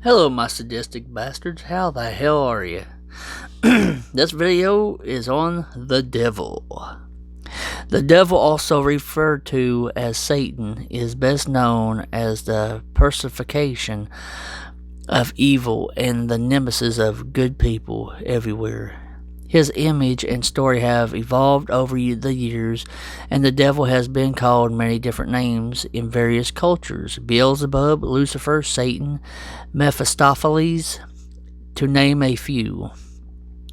Hello, my sadistic bastards. How the hell are you? This video is on the devil. The devil, also referred to as Satan, is best known as the personification of evil and the nemesis of good people everywhere. His image and story have evolved over the years, and the devil has been called many different names in various cultures: Beelzebub, Lucifer, Satan, Mephistopheles, to name a few,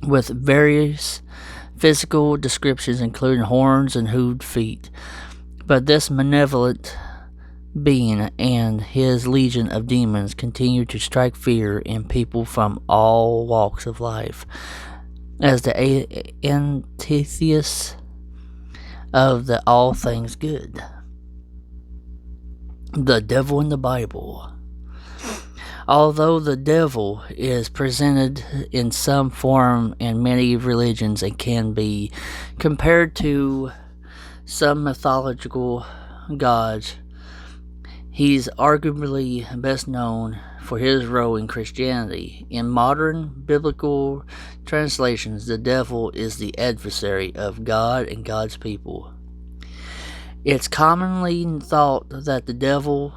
with various physical descriptions including horns and hooved feet. But this malevolent being and his legion of demons continue to strike fear in people from all walks of life as the antithesis of the all things good. The devil in the Bible. Although the devil is presented in some form in many religions and can be compared to some mythological gods, he's arguably best known for his role in Christianity. In modern biblical translations, the devil is the adversary of God and God's people. It's commonly thought that the devil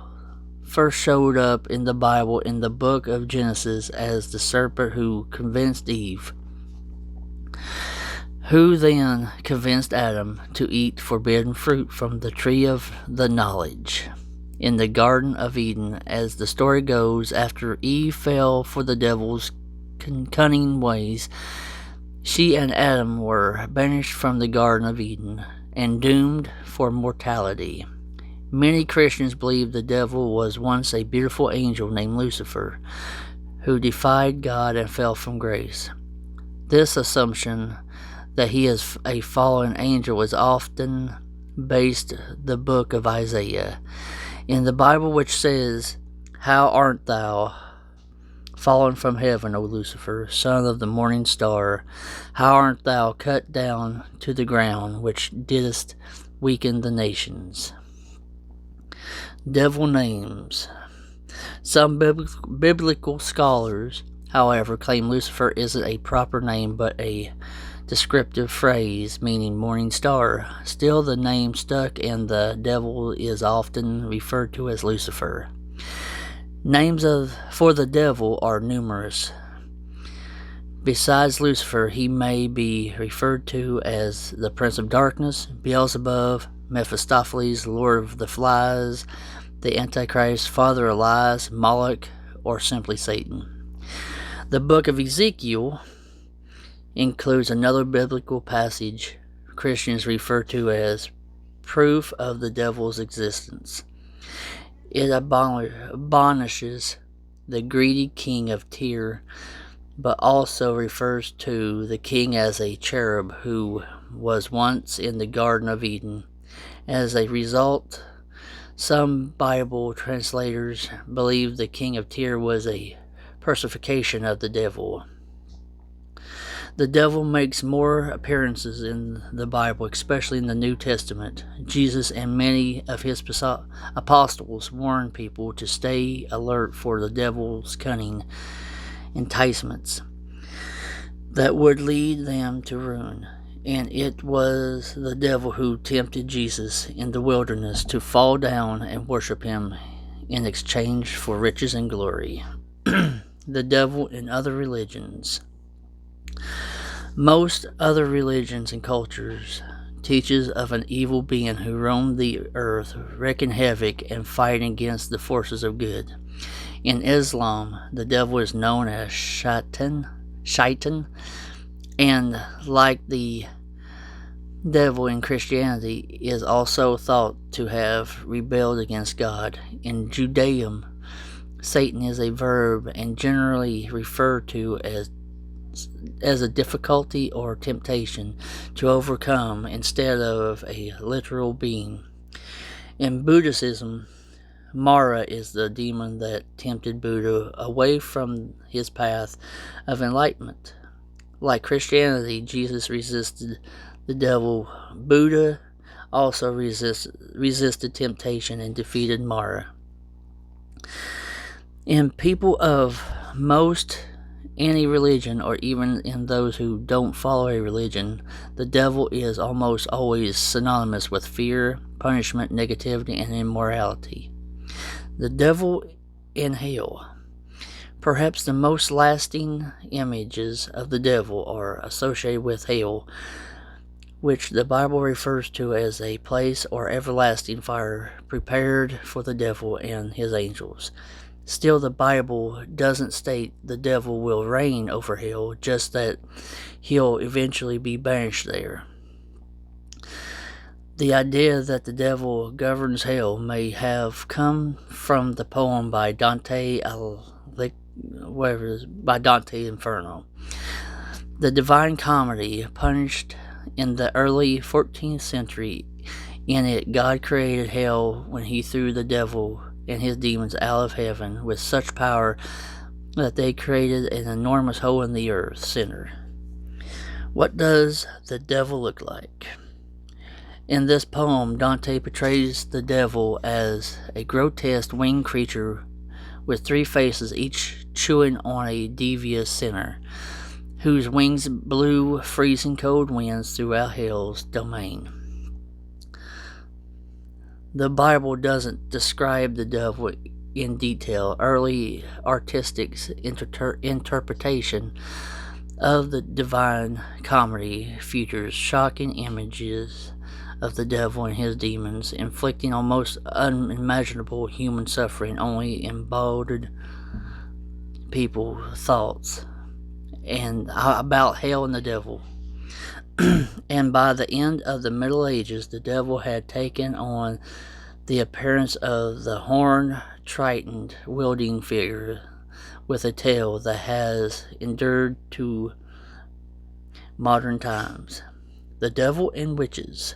first showed up in the Bible in the book of Genesis as the serpent who convinced Eve, who then convinced Adam to eat forbidden fruit from the tree of the knowledge in the Garden of Eden. As the story goes, after Eve fell for the devil's cunning ways, she and Adam were banished from the Garden of Eden and doomed for mortality. Many Christians believe the devil was once a beautiful angel named Lucifer, who defied God and fell from grace. This assumption that he is a fallen angel is often based the book of Isaiah in the Bible, which says, "How art thou fallen from heaven, O Lucifer, son of the morning star? How art thou cut down to the ground, which didst weaken the nations?" Devil names. Some biblical scholars, however, claim Lucifer isn't a proper name but a descriptive phrase meaning morning star. Still, the name stuck, and the devil is often referred to as Lucifer. Names for the devil are numerous. Besides Lucifer, he may be referred to as the Prince of Darkness, Beelzebub, Mephistopheles, Lord of the Flies, the Antichrist, Father of Lies, Moloch, or simply Satan. The book of Ezekiel includes another biblical passage Christians refer to as proof of the devil's existence. It abolishes the greedy king of Tyre, but also refers to the king as a cherub who was once in the Garden of Eden. As a result, some Bible translators believe the king of Tyre was a personification of the devil. The devil makes more appearances in the Bible, especially in the New Testament. Jesus and many of his apostles warn people to stay alert for the devil's cunning enticements that would lead them to ruin. And it was the devil who tempted Jesus in the wilderness to fall down and worship him in exchange for riches and glory. The devil in other religions. Most other religions and cultures teaches of an evil being who roamed the earth, wreaking havoc and fighting against the forces of good. In Islam, the devil is known as Shaitan, and like the devil in Christianity, is also thought to have rebelled against God. In Judaism, Satan is a verb and generally referred to as a difficulty or temptation to overcome instead of a literal being. In Buddhism, Mara is the demon that tempted Buddha away from his path of enlightenment. Like Christianity, Jesus resisted the devil. Buddha also resisted temptation and defeated Mara. In people of most any religion, or even in those who don't follow a religion, the devil is almost always synonymous with fear, punishment, negativity, and immorality. The devil in hell. Perhaps the most lasting images of the devil are associated with hell, which the Bible refers to as a place or everlasting fire prepared for the devil and his angels. Still, the Bible doesn't state the devil will reign over hell, just that he'll eventually be banished there. The idea that the devil governs hell may have come from the poem by Dante Inferno. The Divine Comedy, published in the early 14th century. In it, God created hell when he threw the devil and his demons out of heaven with such power that they created an enormous hole in the earth center. What does the devil look like? In this poem, Dante portrays the devil as a grotesque winged creature with three faces, each chewing on a devious sinner, whose wings blew freezing cold winds throughout hell's domain. The Bible doesn't describe the devil in detail. Early artistic interpretation of the Divine Comedy features shocking images of the devil and his demons, inflicting almost unimaginable human suffering only embodied people's thoughts and about hell and the devil. And by the end of the Middle Ages, the devil had taken on the appearance of the horned, trident wielding figure with a tail that has endured to modern times. The devil and witches.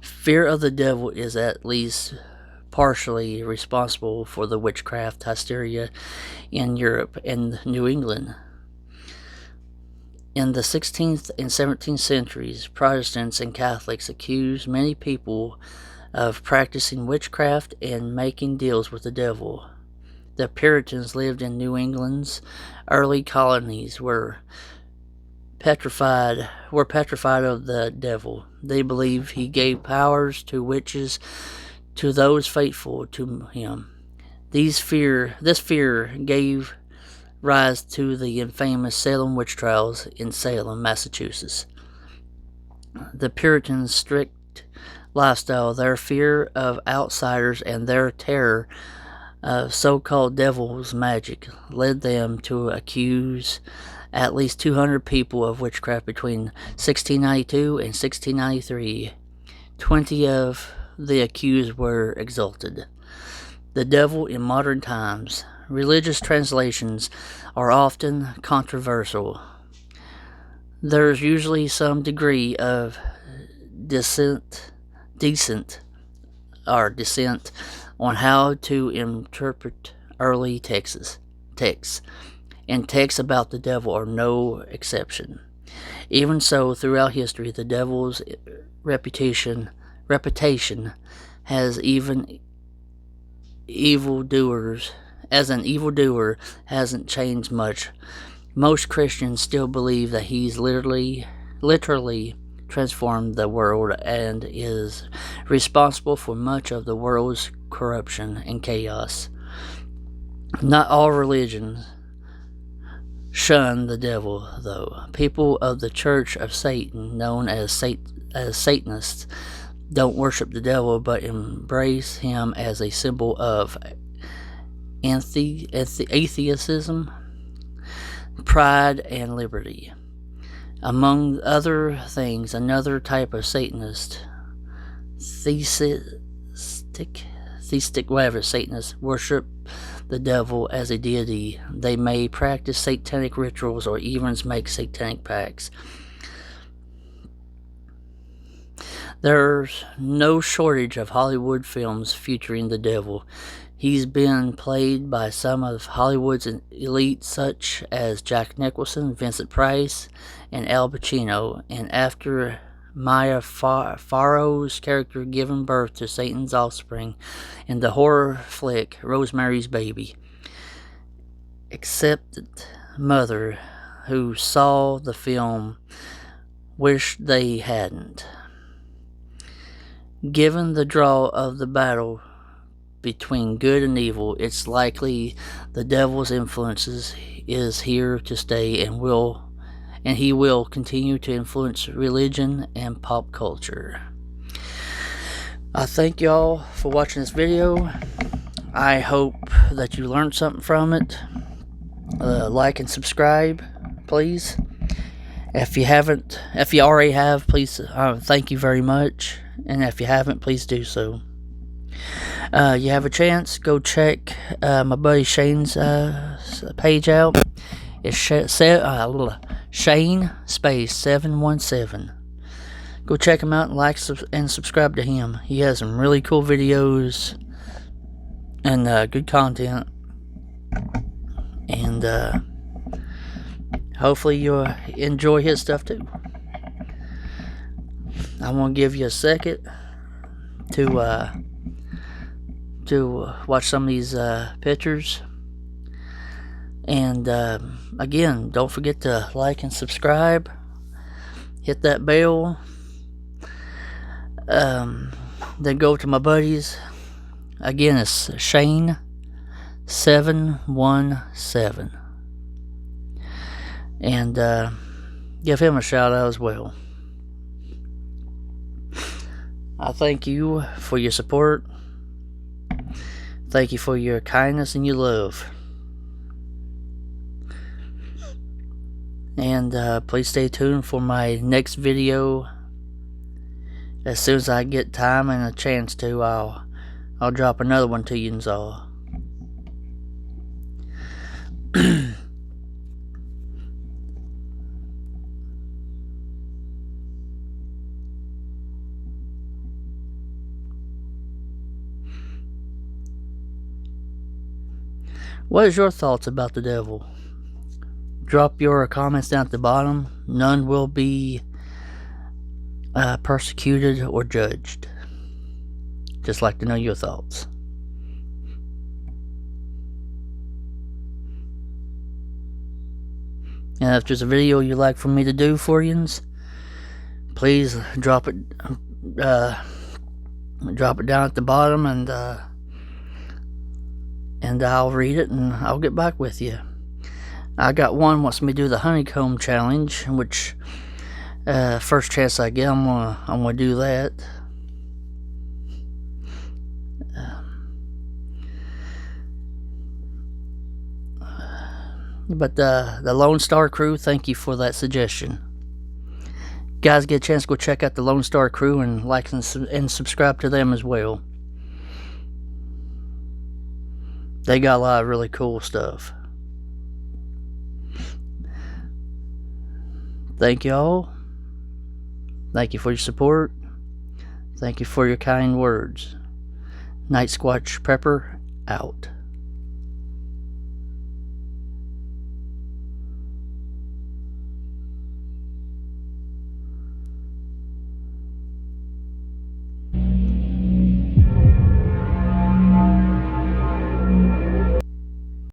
Fear of the devil is at least partially responsible for the witchcraft hysteria in Europe and New England. In the 16th and 17th centuries, Protestants and Catholics accused many people of practicing witchcraft and making deals with the devil. The Puritans lived in New England's early colonies were petrified of the devil. They believed he gave powers to witches to those faithful to him. This fear gave rise to the infamous Salem witch trials in Salem, Massachusetts. The Puritans' strict lifestyle, their fear of outsiders, and their terror of so-called devil's magic led them to accuse at least 200 people of witchcraft between 1692 and 1693. 20 of the accused were exalted. The devil in modern times. Religious translations are often controversial. There's usually some degree of dissent on how to interpret early texts, and texts about the devil are no exception. Even so, throughout history, the devil's reputation as an evildoer hasn't changed much. Most Christians still believe that he's literally transformed the world and is responsible for much of the world's corruption and chaos. Not all religions shun the devil, though. People of the Church of Satan, known as Satanists, don't worship the devil but embrace him as a symbol of atheism, pride, and liberty. Among other things, another type of Satanist, Satanists worship the devil as a deity. They may practice satanic rituals or even make satanic pacts. There's no shortage of Hollywood films featuring the devil. He's been played by some of Hollywood's elite, such as Jack Nicholson, Vincent Price, and Al Pacino, and after Maya Farrow's character giving birth to Satan's offspring in the horror flick Rosemary's Baby. Accepted mother who saw the film wished they hadn't. Given the draw of the battle between good and evil, it's likely the devil's influences is here to stay and he will continue to influence religion and pop culture. I thank y'all for watching this video. I hope that you learned something from it. Like and subscribe, please. If you already have, please, thank you very much. And if you haven't, please do so. You have a chance, go check my buddy Shane's page out. It's Shane space 717. Go check him out and like and subscribe to him. He has some really cool videos and good content. And hopefully you'll enjoy his stuff too. I want to give you a second to watch some of these pictures. And again, don't forget to like and subscribe. Hit that bell. Then go to my buddies. Again, it's Shane 717. And give him a shout out as well. I thank you for your support. Thank you for your kindness and your love. And please stay tuned for my next video. As soon as I get time and a chance to, I'll drop another one to you all. What is your thoughts about the devil? Drop your comments down at the bottom. None will be persecuted or judged. Just like to know your thoughts. And if there's a video you'd like for me to do for you, please drop it down at the bottom, and I'll read it and I'll get back with you. I got one wants me to do the honeycomb challenge, which first chance I get, I'm gonna do that. But the Lone Star Crew, thank you for that suggestion. Guys, get a chance to go check out the Lone Star Crew and like and subscribe to them as well. They got a lot of really cool stuff. Thank y'all. Thank you for your support. Thank you for your kind words. Night Squatch Prepper out.